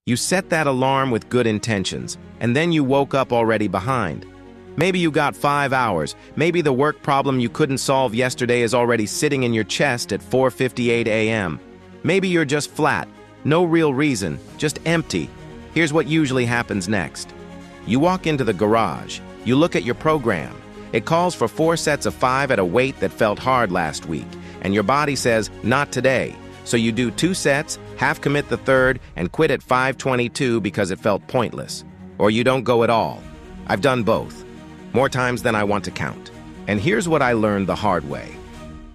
You set that alarm with good intentions, and then you woke up already behind. Maybe you got 5 hours. Maybe the work problem you couldn't solve yesterday is already sitting in your chest at 4:58 a.m. Maybe you're just flat. No real reason, just empty. Here's what usually happens next. You walk into the garage. You look at your program. It calls for 4 sets of 5 at a weight that felt hard last week, and your body says, not today. So you do 2 sets, half commit the third, and quit at 5:22 because it felt pointless. Or you don't go at all. I've done both. More times than I want to count. And here's what I learned the hard way.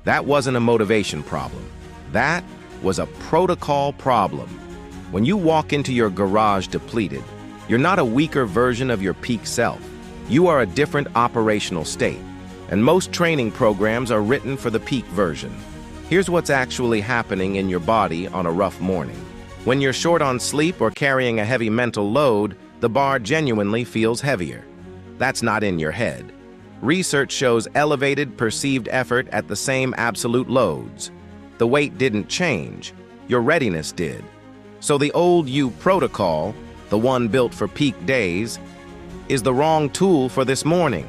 That wasn't a motivation problem. That was a protocol problem. When you walk into your garage depleted, you're not a weaker version of your peak self. You are a different operational state. And most training programs are written for the peak version. Here's what's actually happening in your body on a rough morning. When you're short on sleep or carrying a heavy mental load, the bar genuinely feels heavier. That's not in your head. Research shows elevated perceived effort at the same absolute loads. The weight didn't change. Your readiness did. So the old you protocol, the one built for peak days, is the wrong tool for this morning.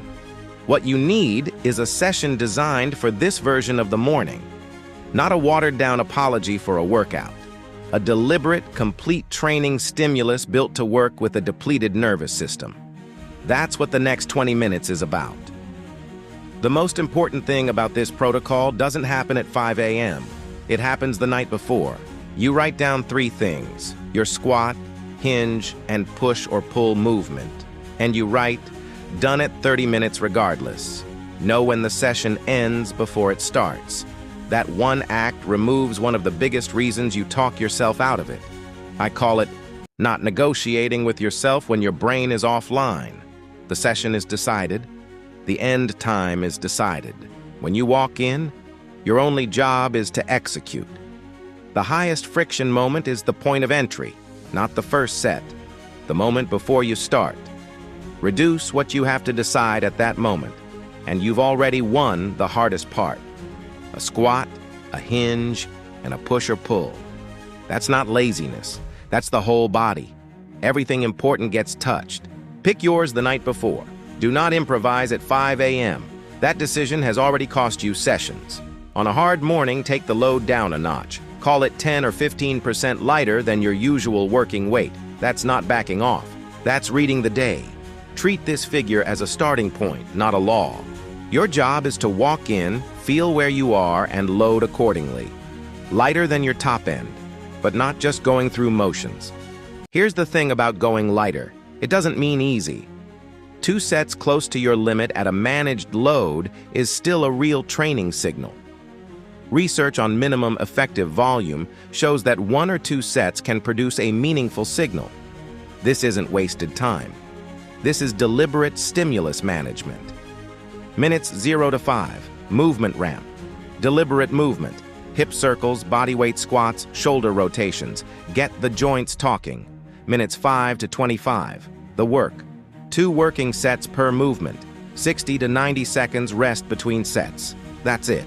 What you need is a session designed for this version of the morning. Not a watered-down apology for a workout. A deliberate, complete training stimulus built to work with a depleted nervous system. That's what the next 20 minutes is about. The most important thing about this protocol doesn't happen at 5 a.m. It happens the night before. You write down 3 things: your squat, hinge, and push or pull movement. And you write, done at 30 minutes regardless. Know when the session ends before it starts. That one act removes one of the biggest reasons you talk yourself out of it. I call it not negotiating with yourself when your brain is offline. The session is decided. The end time is decided. When you walk in, your only job is to execute. The highest friction moment is the point of entry, not the first set, the moment before you start. Reduce what you have to decide at that moment, and you've already won the hardest part. A squat, a hinge, and a push or pull. That's not laziness. That's the whole body. Everything important gets touched. Pick yours the night before. Do not improvise at 5 a.m. That decision has already cost you sessions. On a hard morning, take the load down a notch. Call it 10 or 15% lighter than your usual working weight. That's not backing off. That's reading the day. Treat this figure as a starting point, not a law. Your job is to walk in, feel where you are, and load accordingly. Lighter than your top end, but not just going through motions. Here's the thing about going lighter. It doesn't mean easy. 2 sets close to your limit at a managed load is still a real training signal. Research on minimum effective volume shows that 1 or 2 sets can produce a meaningful signal. This isn't wasted time. This is deliberate stimulus management. Minutes 0 to 5, movement ramp. Deliberate movement, hip circles, bodyweight squats, shoulder rotations. Get the joints talking. Minutes 5 to 25, the work. 2 working sets per movement, 60 to 90 seconds rest between sets. That's it.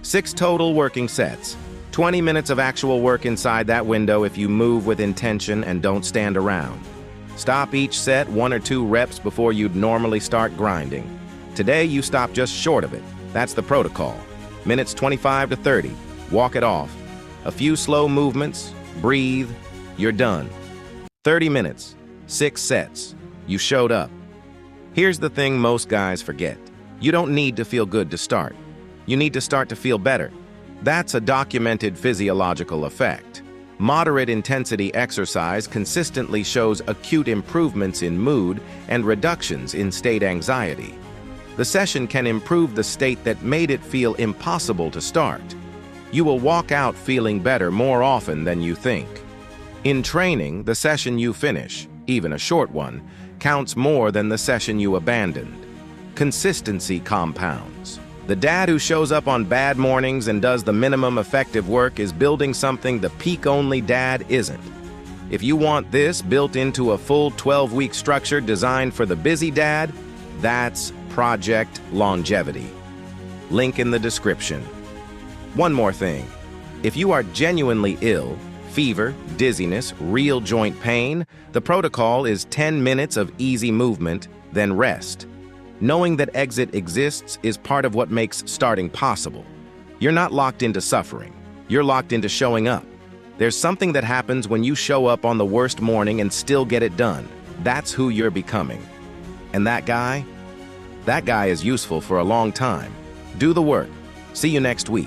6 total working sets. 20 minutes of actual work inside that window if you move with intention and don't stand around. Stop each set 1 or 2 reps before you'd normally start grinding. Today you stop just short of it. That's the protocol. Minutes 25 to 30. Walk it off. A few slow movements. Breathe. You're done. 30 minutes. 6 sets. You showed up. Here's the thing most guys forget. You don't need to feel good to start. You need to start to feel better. That's a documented physiological effect. Moderate intensity exercise consistently shows acute improvements in mood and reductions in state anxiety. The session can improve the state that made it feel impossible to start. You will walk out feeling better more often than you think. In training, the session you finish, even a short one, counts more than the session you abandoned. Consistency compounds. The dad who shows up on bad mornings and does the minimum effective work is building something the peak-only dad isn't. If you want this built into a full 12-week structure designed for the busy dad, that's Project Longevity. Link in the description. One more thing. If you are genuinely ill, Fever, dizziness, real joint pain, the protocol is 10 minutes of easy movement, then rest. Knowing that exit exists is part of what makes starting possible. You're not locked into suffering. You're locked into showing up. There's something that happens when you show up on the worst morning and still get it done. That's who you're becoming. And that guy is useful for a long time. Do the work. See you next week.